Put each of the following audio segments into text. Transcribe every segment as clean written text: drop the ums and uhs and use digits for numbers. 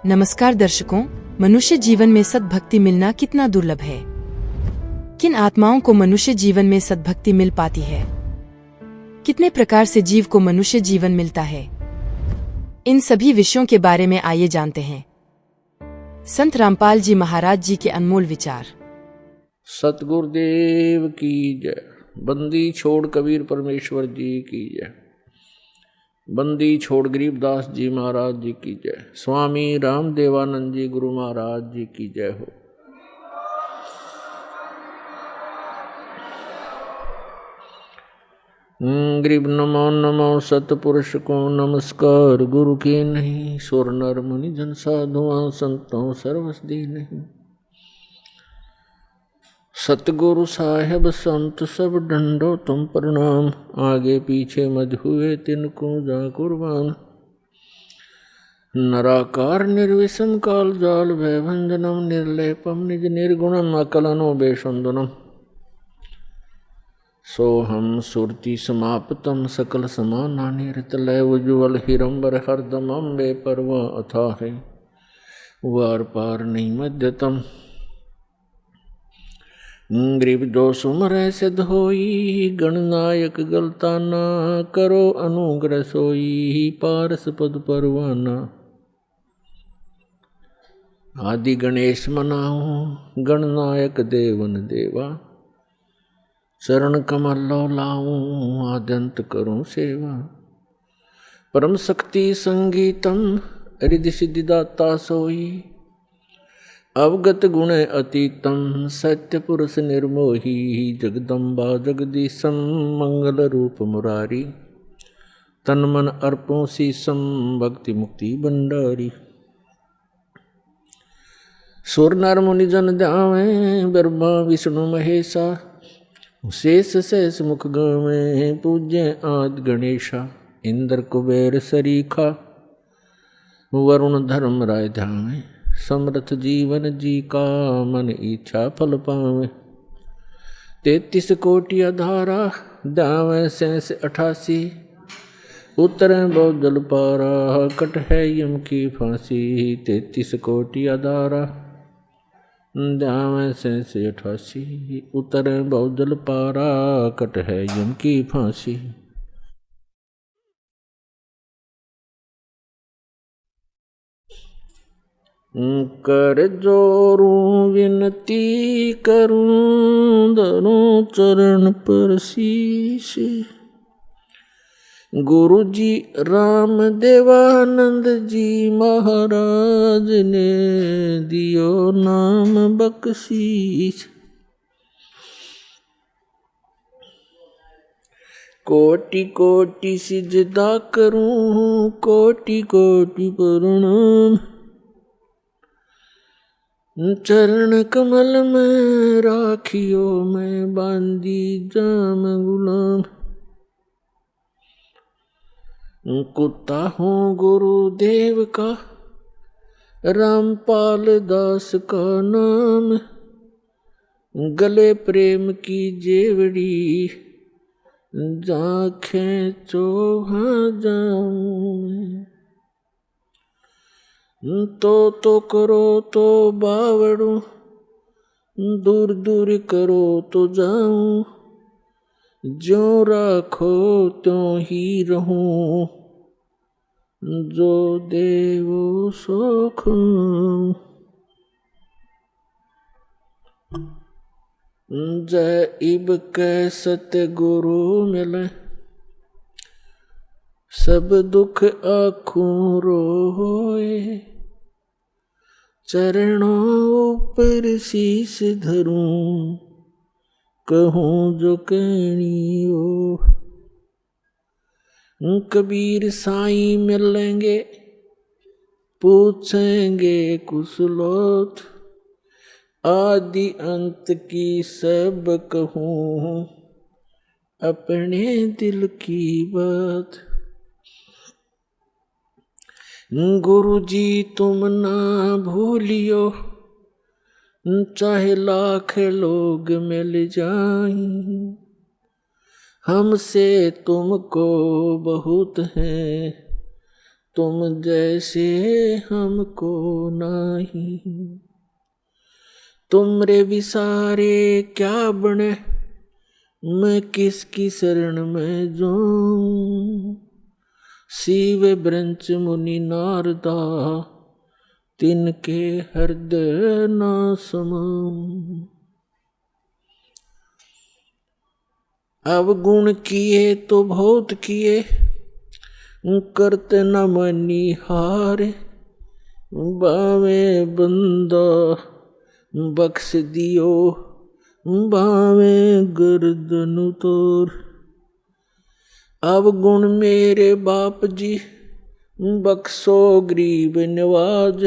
नमस्कार दर्शकों, मनुष्य जीवन में सद्भक्ति मिलना कितना दुर्लभ है। किन आत्माओं को मनुष्य जीवन में सद्भक्ति मिल पाती है? कितने प्रकार से जीव को मनुष्य जीवन मिलता है? इन सभी विषयों के बारे में आइए जानते हैं। संत रामपाल जी महाराज जी के अनमोल विचार। सतगुरुदेव की जय। बंदी छोड़ कबीर परमेश्वर जी की जय। बंदी छोड़ गरीबदास जी महाराज जी की जय। स्वामी रामदेवानंद जी गुरु महाराज जी की जय हो। गरीब नमो नमो सतपुरुष को नमस्कार। गुरु के नहीं सुर नर मुनि जन साधुआं संतों सर्वसदी नहीं। सतगुरु साहेब संत सब डंडो तुम प्रणाम। आगे पीछे मज हुए तिनको जा कुर्बान। नराकार निर्विषम काल जाल भयभंजनम निर्लेपम निज निर्गुणम अकलनो बेशुंदनम। सोहम सुरति समाप्तम सकल समाना निरतलय उज्ज्वल हिरंबर हरदम अम्बे परवा अथा है वार पार नहीं मध्यतम। गरीब दो सुमर सिद्ध होई गणनायक गलताना। करो अनुग्रह सोई पारस पद परवाना। आदि गणेश मनाऊं गणनायक देवन देवा। चरण कमल लाऊं आद्यंत करूं सेवा। परम शक्ति संगीतम हृदय सिद्धिदाता सोई। अवगत गुण अतीतम सत्य पुरुष निर्मोही। जगदम्बा जगदीशम मंगल रूप मुरारी। तन मन अर्पों शीसम भक्ति मुक्ति भंडारी। सुर नर मुनि जन ध्यावे ब्रह्मा विष्णु महेशा। शेष शेष मुख गावे पूज्य आदि गणेशा। इंद्र कुबेर सरीखा वरुण धर्म राय ध्यावे। समर्थ जीवन जी का मन इच्छा फल पावे। 33 कोटि अधारा दावे सैंस 88। उतरे बहुत जल पारा कट है यम की फांसी। 33 कोटि अधारा दावे सैंस 88। उतरे बहुत जल पारा कट है यम की फांसी। कर जोरूं विनती करूं धरूं चरण पर शीश। गुरु जी राम देवानंद जी महाराज ने दियो नाम बख्शीश। कोटि कोटि सिजदा करूं कोटि कोटि प्रणाम। चरण कमल में राखियो मैं बांदी जाम गुलाम। कुत्ता हूँ गुरुदेव का रामपाल दास का नाम। गले प्रेम की जेवड़ी जाखें चोहा जाऊं। तो करो तो बावड़ू दूर दूर करो तो जाऊं। ज्यों राखो त्यों ही रहूं जो देवो सो खाऊं। जय इब कै सतगुरु मिले सब दुख आँखों रोए। चरणों पर शीस धरूं कहूँ जो कहनी हो। कबीर साईं मिलेंगे पूछेंगे कुशलोत। आदि अंत की सब कहूँ अपने दिल की बात। गुरु जी तुम ना भूलियो चाहे लाख लोग मिल जाएं। हमसे तुमको बहुत है तुम जैसे हमको नाही। तुमरे विसारे क्या बने, मैं किसकी शरण में जाऊं। शिव ब्रंच मुनि नारदा, तिनके हृदय न समाऊं। अवगुण किए तो बहुत किए, करते न मनी हारे। बावे बंदा बख्श दियो, बावे गर्दन तोर। अवगुण मेरे बाप जी, बख्शो गरीब नवाज।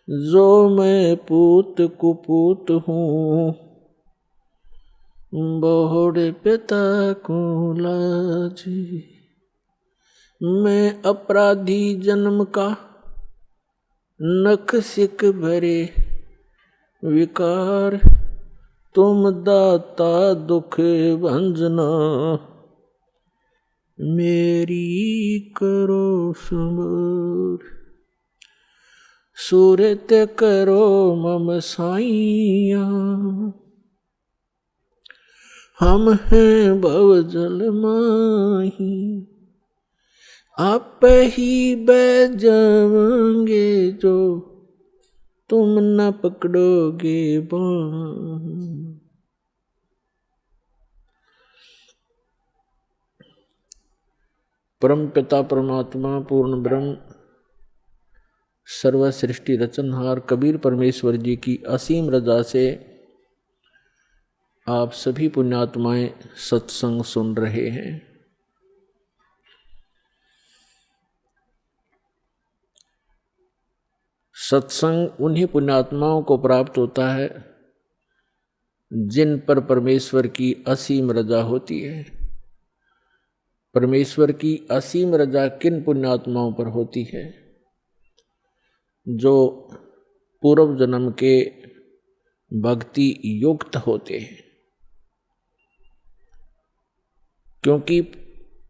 जो मैं पूत कुपूत हूँ, बोहड़े पिता को लाजी। मैं अपराधी जन्म का, नख सिक भरे विकार। तुम दाता दुख भंजना, मेरी करो संभार। सूरत करो मम साइया, हम हैं भवजल माही। आप ही बह जाओगे जो, तुम न पकड़ोगे बाण। परम पिता परमात्मा पूर्ण ब्रह्म सर्व सृष्टि रचनहार कबीर परमेश्वर जी की असीम रजा से आप सभी पुण्यात्माएं सत्संग सुन रहे हैं। सत्संग उन्हीं पुण्यात्माओं को प्राप्त होता है जिन पर परमेश्वर की असीम रजा होती है। परमेश्वर की असीम रजा किन पुण्यात्माओं पर होती है? जो पूर्व जन्म के भक्ति युक्त होते हैं। क्योंकि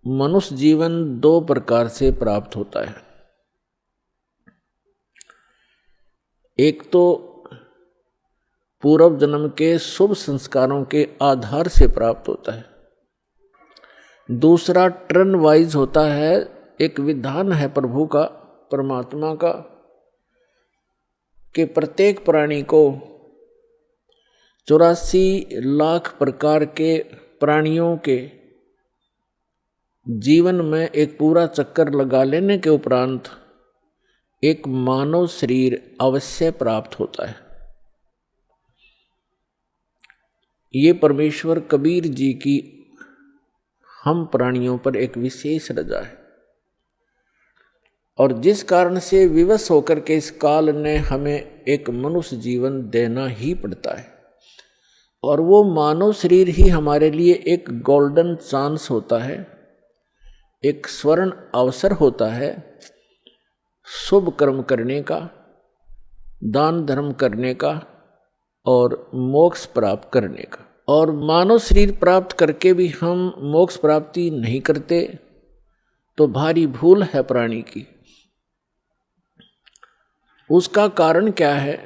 मनुष्य जीवन दो प्रकार से प्राप्त होता है। एक तो पूर्व जन्म के शुभ संस्कारों के आधार से प्राप्त होता है। दूसरा टर्न वाइज होता है, एक विधान है प्रभु का, परमात्मा का, कि प्रत्येक प्राणी को 84 लाख प्रकार के प्राणियों के जीवन में एक पूरा चक्कर लगा लेने के उपरांत एक मानव शरीर अवश्य प्राप्त होता है। ये परमेश्वर कबीर जी की हम प्राणियों पर एक विशेष रजा है, और जिस कारण से विवश होकर के इस काल ने हमें एक मनुष्य जीवन देना ही पड़ता है। और वो मानव शरीर ही हमारे लिए एक गोल्डन चांस होता है, एक स्वर्ण अवसर होता है शुभ कर्म करने का, दान धर्म करने का और मोक्ष प्राप्त करने का। और मानव शरीर प्राप्त करके भी हम मोक्ष प्राप्ति नहीं करते तो भारी भूल है प्राणी की। उसका कारण क्या है?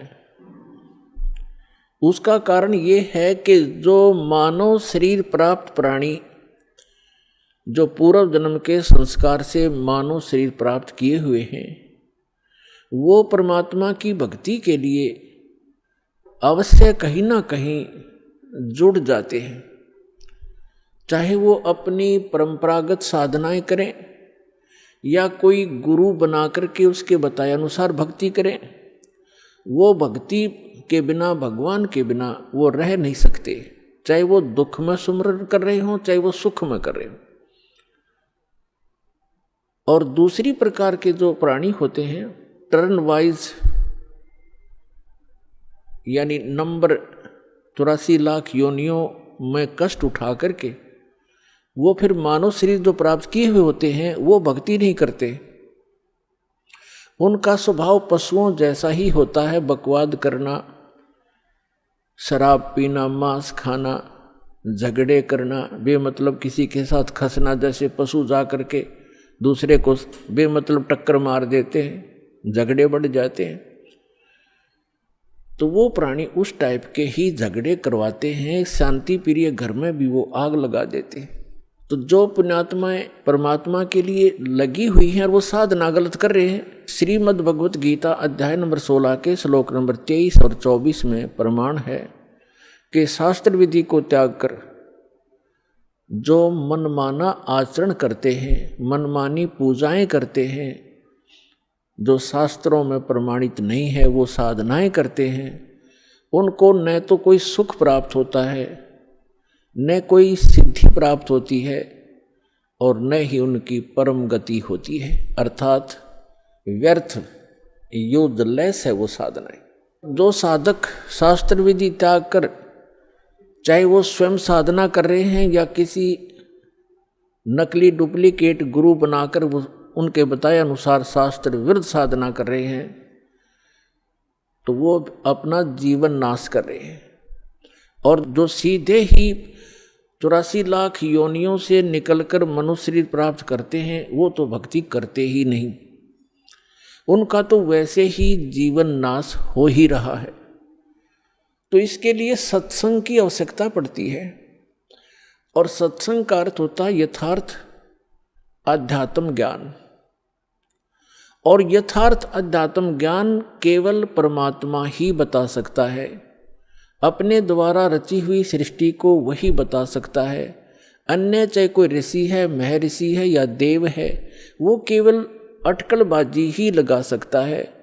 उसका कारण ये है कि जो मानव शरीर प्राप्त प्राणी जो पूर्व जन्म के संस्कार से मानव शरीर प्राप्त किए हुए हैं, वो परमात्मा की भक्ति के लिए अवश्य कहीं ना कहीं जुड़ जाते हैं। चाहे वो अपनी परंपरागत साधनाएं करें या कोई गुरु बना करके उसके बताए अनुसार भक्ति करें, वो भक्ति के बिना, भगवान के बिना वो रह नहीं सकते। चाहे वो दुख में सुमरन कर रहे हों, चाहे वो सुख में कर रहे हों। और दूसरी प्रकार के जो प्राणी होते हैं, टर्न वाइज यानी नंबर 84 लाख योनियों में कष्ट उठा करके वो फिर मानव शरीर जो प्राप्त किए हुए होते हैं वो भक्ति नहीं करते। उनका स्वभाव पशुओं जैसा ही होता है, बकवाद करना, शराब पीना, मांस खाना, झगड़े करना, बेमतलब किसी के साथ खसना, जैसे पशु जा करके दूसरे को बेमतलब टक्कर मार देते हैं, झगड़े बढ़ जाते हैं। तो वो प्राणी उस टाइप के ही झगड़े करवाते हैं, शांति प्रिय घर में भी वो आग लगा देते हैं। तो जो पुण्यात्माएं परमात्मा के लिए लगी हुई हैं और वो साधना गलत कर रहे हैं, श्रीमद् भगवत गीता अध्याय नंबर 16 के श्लोक नंबर 23 और 24 में प्रमाण है कि शास्त्र विधि को त्याग कर जो मनमाना आचरण करते हैं, मनमानी पूजाएं करते हैं, जो शास्त्रों में प्रमाणित नहीं है वो साधनाएं करते हैं, उनको न तो कोई सुख प्राप्त होता है, न कोई सिद्धि प्राप्त होती है और न ही उनकी परम गति होती है। अर्थात व्यर्थ, यूजलेस है वो साधनाएं। जो साधक शास्त्र विधि त्याग कर, चाहे वो स्वयं साधना कर रहे हैं या किसी नकली डुप्लीकेट गुरु बनाकर वो उनके बताए अनुसार शास्त्र विरुद्ध साधना कर रहे हैं, तो वो अपना जीवन नाश कर रहे हैं। और जो सीधे ही 84 लाख योनियों से निकलकर मनुष्य शरीर प्राप्त करते हैं, वो तो भक्ति करते ही नहीं, उनका तो वैसे ही जीवन नाश हो ही रहा है। तो इसके लिए सत्संग की आवश्यकता पड़ती है, और सत्संग का अर्थ होता है यथार्थ अध्यात्म ज्ञान। और यथार्थ अध्यात्म ज्ञान केवल परमात्मा ही बता सकता है। अपने द्वारा रची हुई सृष्टि को वही बता सकता है। अन्य चाहे कोई ऋषि है, महर्षि है या देव है, वो केवल अटकलबाजी ही लगा सकता है।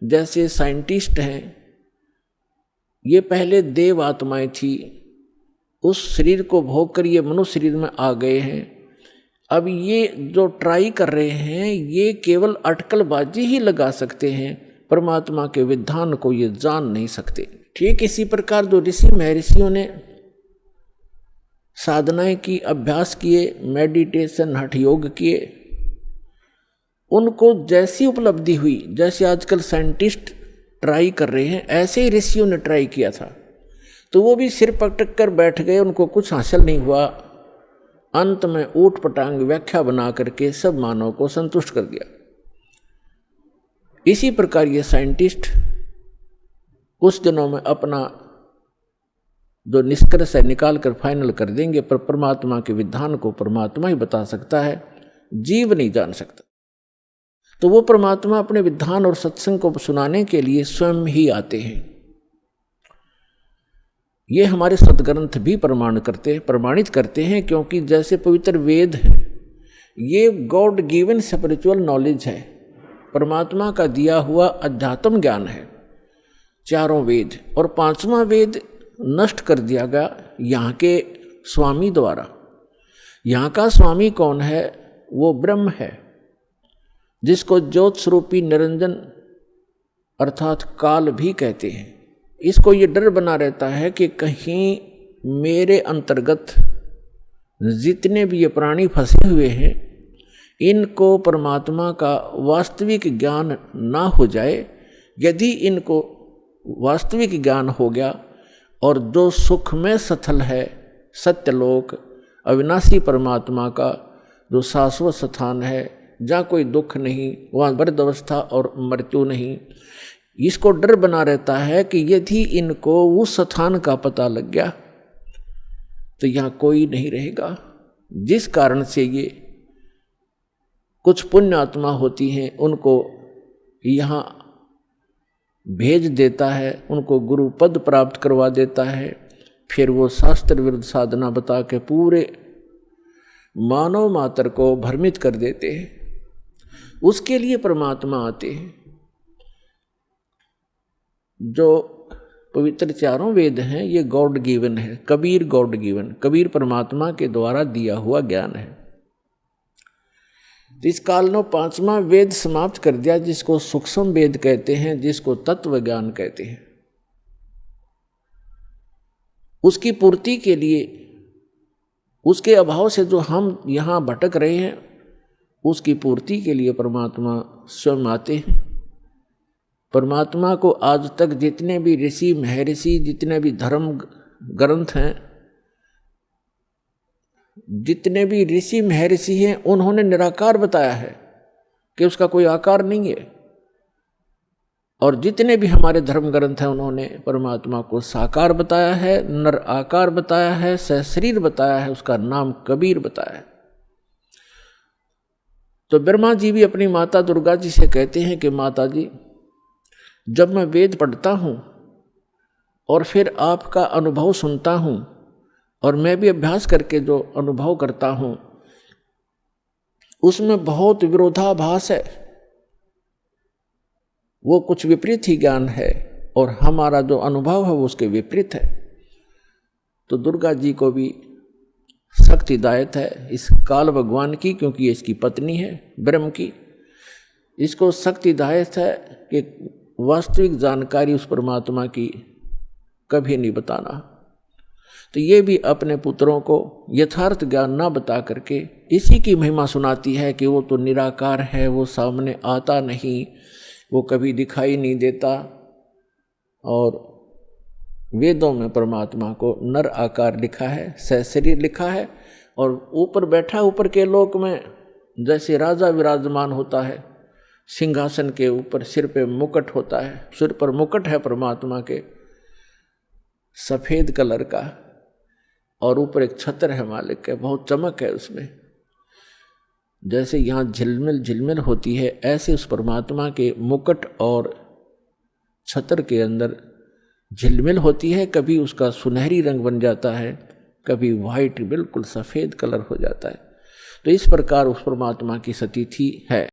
जैसे साइंटिस्ट हैं, ये पहले देव आत्माएं थी, उस शरीर को भोग कर ये मनुष्य शरीर में आ गए हैं। अब ये जो ट्राई कर रहे हैं, ये केवल अटकलबाजी ही लगा सकते हैं, परमात्मा के विधान को ये जान नहीं सकते। ठीक इसी प्रकार जो ऋषि महर्षियों ने साधनाएं की, अभ्यास किए, मेडिटेशन हठ योग किए, उनको जैसी उपलब्धि हुई, जैसे आजकल साइंटिस्ट ट्राई कर रहे हैं, ऐसे ही ऋषियों ने ट्राई किया था। तो वो भी सिर पटक कर बैठ गए, उनको कुछ हासिल नहीं हुआ। अंत में ऊट पटांग व्याख्या बना करके सब मानव को संतुष्ट कर दिया। इसी प्रकार ये साइंटिस्ट कुछ दिनों में अपना जो निष्कर्ष है निकाल कर फाइनल कर देंगे, पर परमात्मा के विधान को परमात्मा ही बता सकता है, जीव नहीं जान सकता। तो वो परमात्मा अपने विधान और सत्संग को सुनाने के लिए स्वयं ही आते हैं। ये हमारे सदग्रंथ भी प्रमाणित करते हैं, क्योंकि जैसे पवित्र वेद है, ये गॉड गिवन स्पिरिचुअल नॉलेज है, परमात्मा का दिया हुआ अध्यात्म ज्ञान है, चारों वेद। और पांचवा वेद नष्ट कर दिया गया यहाँ के स्वामी द्वारा। यहाँ का स्वामी कौन है? वो ब्रह्म है, जिसको ज्योत स्वरूपी निरंजन अर्थात काल भी कहते हैं। इसको ये डर बना रहता है कि कहीं मेरे अंतर्गत जितने भी ये प्राणी फंसे हुए हैं, इनको परमात्मा का वास्तविक ज्ञान ना हो जाए। यदि इनको वास्तविक ज्ञान हो गया और जो सुख में सथल है, सत्यलोक अविनाशी परमात्मा का जो शाश्वत स्थान है, जहाँ कोई दुख नहीं, वहाँ वृद्ध अवस्था और मृत्यु नहीं, इसको डर बना रहता है कि यदि इनको उस स्थान का पता लग गया तो यहाँ कोई नहीं रहेगा। जिस कारण से ये कुछ पुण्य आत्मा होती हैं, उनको यहाँ भेज देता है, उनको गुरु पद प्राप्त करवा देता है। फिर वो शास्त्र विरुद्ध साधना बता के पूरे मानव मात्र को भ्रमित कर देते हैं। उसके लिए परमात्मा आते हैं। जो पवित्र चारों वेद हैं, ये गॉड गिवन है, कबीर गॉड गिवन, कबीर परमात्मा के द्वारा दिया हुआ ज्ञान है। तो इस काल ने पांचवा वेद समाप्त कर दिया, जिसको सूक्ष्म वेद कहते हैं, जिसको तत्व ज्ञान कहते हैं। उसकी पूर्ति के लिए, उसके अभाव से जो हम यहाँ भटक रहे हैं, उसकी पूर्ति के लिए परमात्मा स्वयं आते हैं। परमात्मा को आज तक जितने भी ऋषि महर्षि, जितने भी धर्म ग्रंथ हैं, जितने भी ऋषि महर्षि हैं उन्होंने निराकार बताया है कि उसका कोई आकार नहीं है, और जितने भी हमारे धर्म ग्रंथ हैं उन्होंने परमात्मा को साकार बताया है, नर आकार बताया है, सशरीर बताया है, उसका नाम कबीर बताया है। तो ब्रह्मा जी भी अपनी माता दुर्गा जी से कहते हैं कि माता जी, जब मैं वेद पढ़ता हूँ और फिर आपका अनुभव सुनता हूँ और मैं भी अभ्यास करके जो अनुभव करता हूँ उसमें बहुत विरोधाभास है, वो कुछ विपरीत ही ज्ञान है और हमारा जो अनुभव है वो उसके विपरीत है। तो दुर्गा जी को भी सख्त हिदायत है इस काल भगवान की, क्योंकि ये इसकी पत्नी है ब्रह्म की, इसको सख्त हिदायत है कि वास्तविक जानकारी उस परमात्मा की कभी नहीं बताना। तो ये भी अपने पुत्रों को यथार्थ ज्ञान ना बता करके इसी की महिमा सुनाती है कि वो तो निराकार है, वो सामने आता नहीं, वो कभी दिखाई नहीं देता। और वेदों में परमात्मा को नर आकार लिखा है, सशरीर लिखा है, और ऊपर बैठा ऊपर के लोक में जैसे राजा विराजमान होता है सिंहासन के ऊपर, सिर पे मुकुट होता है, सिर पर मुकुट है परमात्मा के सफ़ेद कलर का, और ऊपर एक छत्र है मालिक के, बहुत चमक है उसमें। जैसे यहाँ झिलमिल झिलमिल होती है ऐसे उस परमात्मा के मुकुट और छत्र के अंदर झिलमिल होती है। कभी उसका सुनहरी रंग बन जाता है, कभी वाइट बिल्कुल सफ़ेद कलर हो जाता है। तो इस प्रकार उस परमात्मा की स्थिति है।